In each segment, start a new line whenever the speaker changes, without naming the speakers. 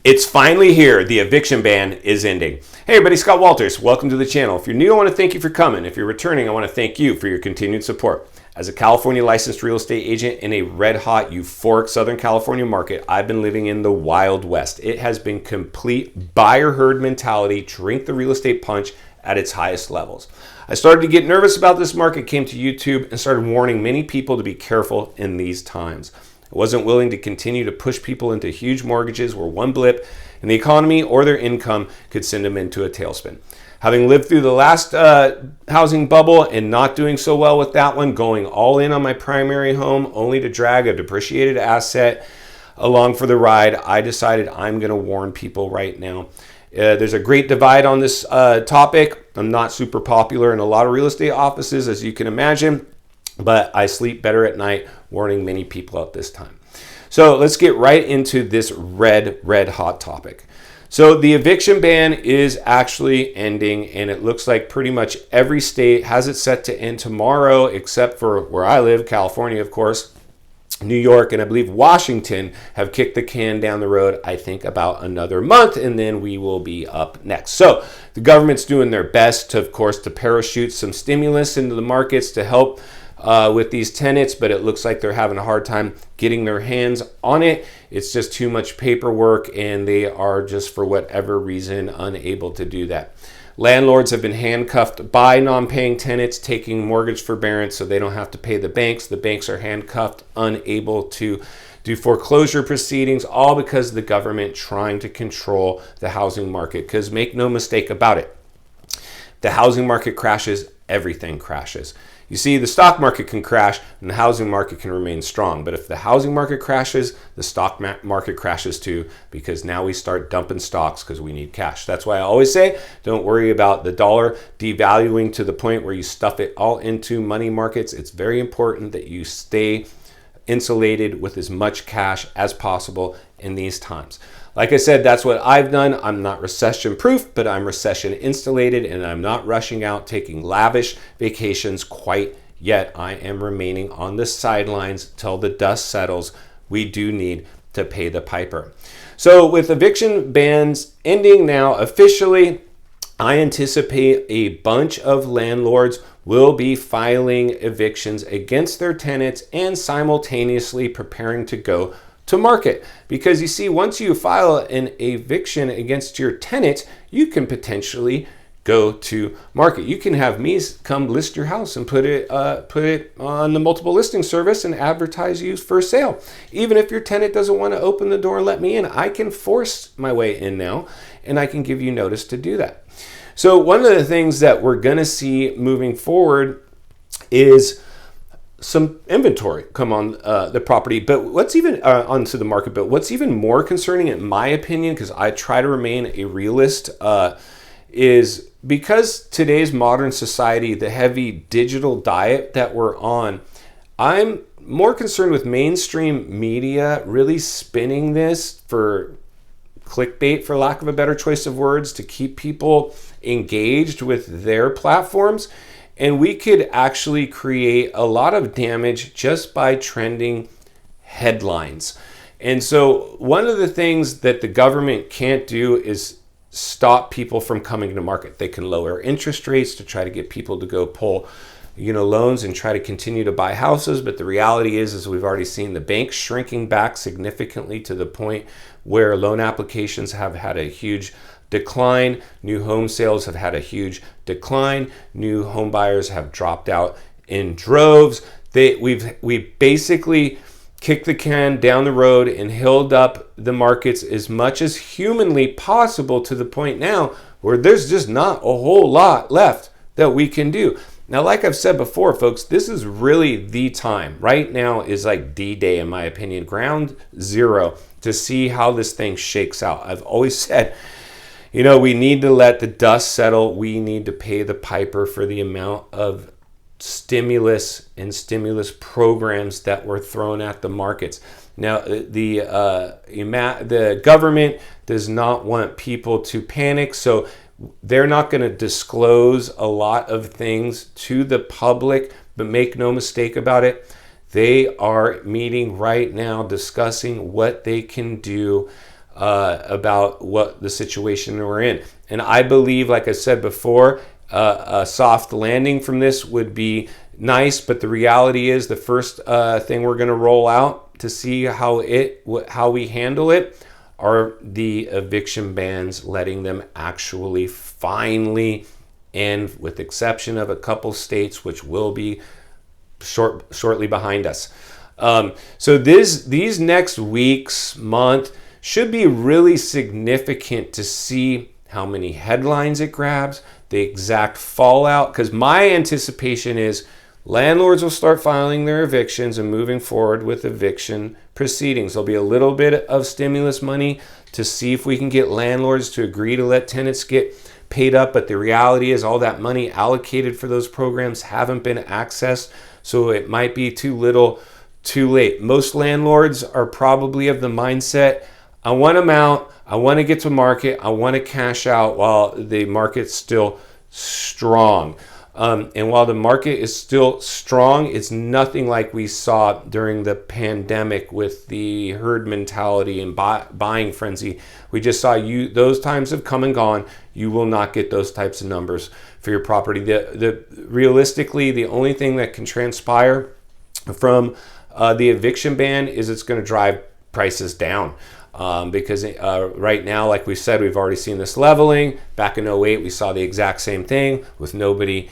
It's finally here. The eviction ban is ending. Hey everybody, Scott Walters. Welcome to the channel. If you're new, I want to thank you for coming. If you're returning, I want to thank you for your continued support. As a California licensed real estate agent in a red-hot, euphoric Southern California market, I've been living in the Wild West. It has been complete buyer herd mentality, drink the real estate punch at its highest levels. I started to get nervous about this market, came to YouTube, and started warning many people to be careful in these times. I wasn't willing to continue to push people into huge mortgages where one blip in the economy or their income could send them into a tailspin. Having lived through the last housing bubble and not doing so well with that one, going all in on my primary home only to drag a depreciated asset along for the ride, I decided I'm going to warn people right now. There's a great divide on this topic. I'm not super popular in a lot of real estate offices, as you can imagine, but I sleep better at night warning many people at this time. So let's get right into this red hot topic. So the eviction ban is actually ending, and it looks like pretty much every state has it set to end tomorrow, except for where I live, California, of course. New York and I believe Washington have kicked the can down the road, I think about another month, and then we will be up next. So the government's doing their best to, of course, to parachute some stimulus into the markets to help with these tenants, but it looks like they're having a hard time getting their hands on it. It's just too much paperwork, and they are just, for whatever reason, unable to do that. Landlords have been handcuffed by non-paying tenants, taking mortgage forbearance so they don't have to pay the banks. The banks are handcuffed, unable to do foreclosure proceedings, all because of the government trying to control the housing market. Because make no mistake about it, the housing market crashes, everything crashes. You see, the stock market can crash and the housing market can remain strong. But if the housing market crashes, the stock market crashes too, because now we start dumping stocks because we need cash. That's why I always say, don't worry about the dollar devaluing to the point where you stuff it all into money markets. It's very important that you stay insulated with as much cash as possible in these times. Like I said, that's what I've done. I'm not recession proof, but I'm recession insulated, and I'm not rushing out taking lavish vacations quite yet. I am remaining on the sidelines till the dust settles. We do need to pay the piper. So with eviction bans ending now officially, I anticipate a bunch of landlords will be filing evictions against their tenants and simultaneously preparing to go to market. Because you see, once you file an eviction against your tenant, you can potentially go to market. You can have me come list your house and put it on the multiple listing service and advertise you for sale. Even if your tenant doesn't want to open the door and let me in, I can force my way in now, and I can give you notice to do that. So one of the things that we're going to see moving forward is some inventory come on the property, but what's even onto the market. But what's even more concerning, in my opinion, because I try to remain a realist, is because today's modern society, the heavy digital diet that we're on, I'm more concerned with mainstream media really spinning this for clickbait, for lack of a better choice of words, to keep people engaged with their platforms. And we could actually create a lot of damage just by trending headlines. And so one of the things that the government can't do is stop people from coming to market. They can lower interest rates to try to get people to go pull, loans and try to continue to buy houses. But the reality is we've already seen the banks shrinking back significantly to the point where loan applications have had a huge decline. New home sales have had a huge decline. New home buyers have dropped out in droves. We basically kicked the can down the road and held up the markets as much as humanly possible, to the point now where there's just not a whole lot left that we can do. Now, like I've said before, folks, this is really the time. Right now is like D-Day, in my opinion, ground zero, to see how this thing shakes out. I've always said, we need to let the dust settle. We need to pay the piper for the amount of stimulus and stimulus programs that were thrown at the markets. Now, the government does not want people to panic, so they're not going to disclose a lot of things to the public, but make no mistake about it, they are meeting right now discussing what they can do about what the situation we're in. And I believe, like I said before, a soft landing from this would be nice, but the reality is the first thing we're going to roll out to see how we handle it are the eviction bans, letting them actually finally end, with exception of a couple states, which will be shortly behind us. So these next weeks, month, should be really significant to see how many headlines it grabs, the exact fallout, because my anticipation is landlords will start filing their evictions and moving forward with eviction proceedings. There'll be a little bit of stimulus money to see if we can get landlords to agree to let tenants get paid up, but the reality is all that money allocated for those programs haven't been accessed, so it might be too little, too late. Most landlords are probably of the mindset, I want them out, I want to get to market, I want to cash out while the market's still strong. And while the market is still strong, it's nothing like we saw during the pandemic with the herd mentality and buying frenzy. We just saw those times have come and gone. You will not get those types of numbers for your property. Realistically, the only thing that can transpire from the eviction ban is it's going to drive prices down. Because right now, like we said, we've already seen this leveling. Back in 2008, we saw the exact same thing with nobody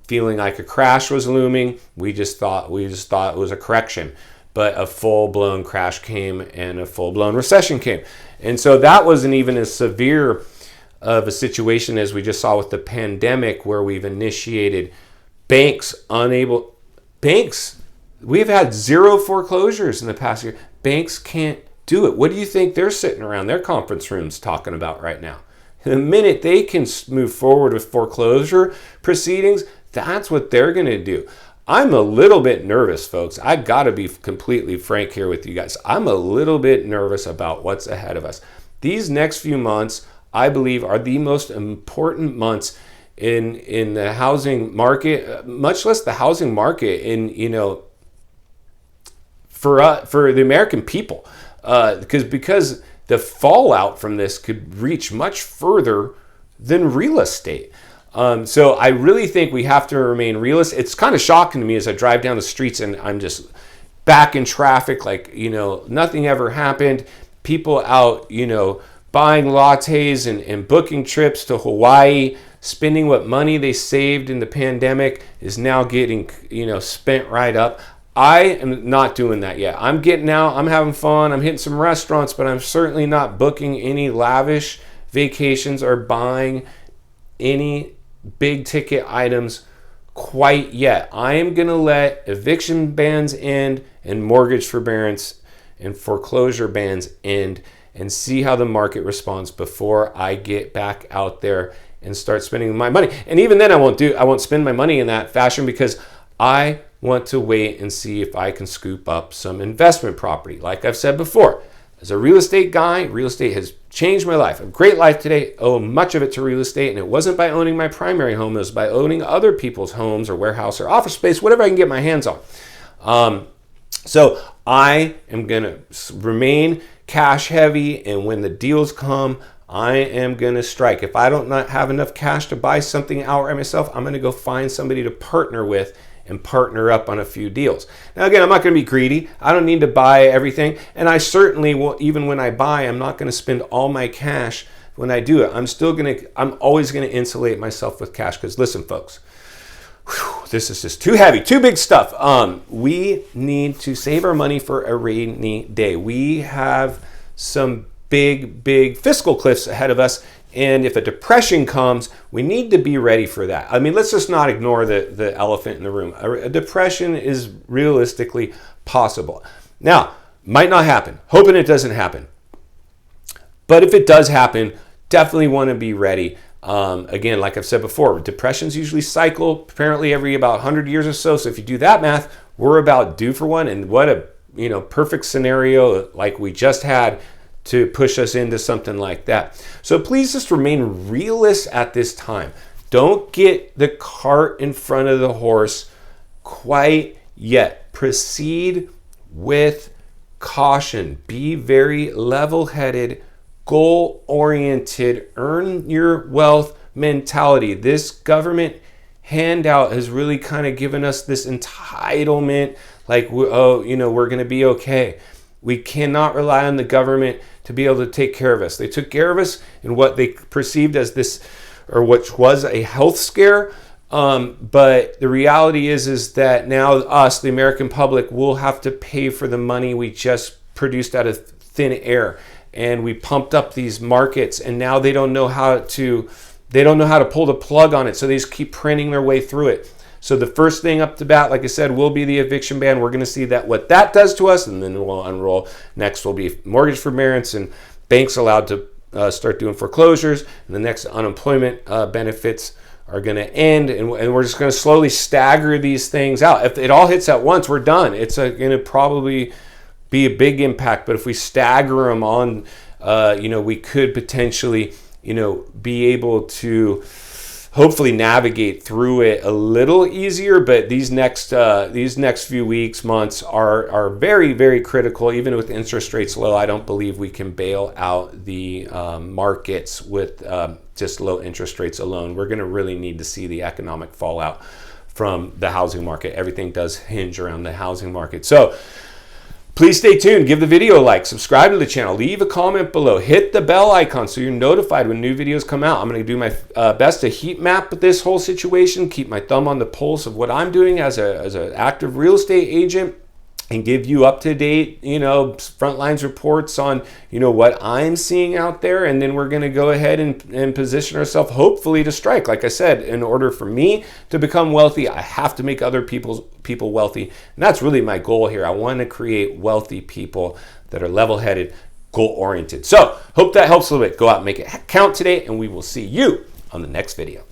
feeling like a crash was looming. We just thought it was a correction, but a full-blown crash came and a full-blown recession came. And so that wasn't even as severe of a situation as we just saw with the pandemic, where we've initiated banks. We've had 0 foreclosures in the past year. Banks can't do it. What do you think they're sitting around their conference rooms talking about right now? The minute they can move forward with foreclosure proceedings, that's what they're going to do. I'm a little bit nervous, folks. I got to be completely frank here with you guys. I'm a little bit nervous about what's ahead of us. These next few months, I believe, are the most important months in the housing market, much less the housing market for the American people. Because the fallout from this could reach much further than real estate. So I really think we have to remain realists. It's kind of shocking to me as I drive down the streets and I'm just back in traffic like, nothing ever happened. People out, buying lattes and booking trips to Hawaii, spending what money they saved in the pandemic is now getting, spent right up. I am not doing that yet. I'm getting out, I'm having fun, I'm hitting some restaurants, but I'm certainly not booking any lavish vacations or buying any big ticket items quite yet. I am going to let eviction bans end and mortgage forbearance and foreclosure bans end and see how the market responds before I get back out there and start spending my money. And even then I won't spend my money in that fashion, because I want to wait and see if I can scoop up some investment property. Like I've said before, as a real estate guy, real estate has changed my life. A great life today, owe much of it to real estate, and it wasn't by owning my primary home, it was by owning other people's homes or warehouse or office space, whatever I can get my hands on. So I am going to remain cash heavy, and when the deals come, I am going to strike. If I don't not have enough cash to buy something outright myself, I'm going to go find somebody to partner with and partner up on a few deals. Now again, I'm not going to be greedy. I don't need to buy everything. And I certainly will, even when I buy, I'm not going to spend all my cash when I do it. I'm always going to insulate myself with cash, because listen, folks, this is just too heavy, too big stuff. We need to save our money for a rainy day. We have some big fiscal cliffs ahead of us. And if a depression comes, we need to be ready for that. I mean, let's just not ignore the elephant in the room. A depression is realistically possible. Now, might not happen. Hoping it doesn't happen. But if it does happen, definitely want to be ready. Again, like I've said before, depressions usually cycle apparently every about 100 years or so. So if you do that math, we're about due for one. And what a perfect scenario like we just had to push us into something like that. So please just remain realists at this time. Don't get the cart in front of the horse quite yet. Proceed with caution, be very level-headed, goal-oriented, earn your wealth mentality. This government handout has really kind of given us this entitlement, like, oh, you know, we're going to be okay. We cannot rely on the government to be able to take care of us. They took care of us in what they perceived as this, or which was a health scare. But the reality is that now us, the American public, will have to pay for the money we just produced out of thin air. And we pumped up these markets, and now they don't know how to pull the plug on it. So they just keep printing their way through it. So the first thing up to bat, like I said, will be the eviction ban. We're going to see that what that does to us, and then we'll unroll. Next will be mortgage forbearance and banks allowed to start doing foreclosures. And the next, unemployment benefits are going to end, and we're just going to slowly stagger these things out. If it all hits at once, we're done. It's going to probably be a big impact, but if we stagger them on, we could potentially, be able to hopefully navigate through it a little easier. But these next few weeks, months are very, very critical. Even with interest rates low, I don't believe we can bail out the markets with just low interest rates alone. We're going to really need to see the economic fallout from the housing market. Everything does hinge around the housing market. So please stay tuned. Give the video a like, subscribe to the channel, leave a comment below, hit the bell icon so you're notified when new videos come out. I'm going to do my best to heat map this whole situation, keep my thumb on the pulse of what I'm doing as an active real estate agent, and give you up-to-date, front lines reports on, what I'm seeing out there. And then we're going to go ahead and position ourselves, hopefully, to strike. Like I said, in order for me to become wealthy, I have to make other people wealthy. And that's really my goal here. I want to create wealthy people that are level-headed, goal-oriented. So hope that helps a little bit. Go out and make it count today, and we will see you on the next video.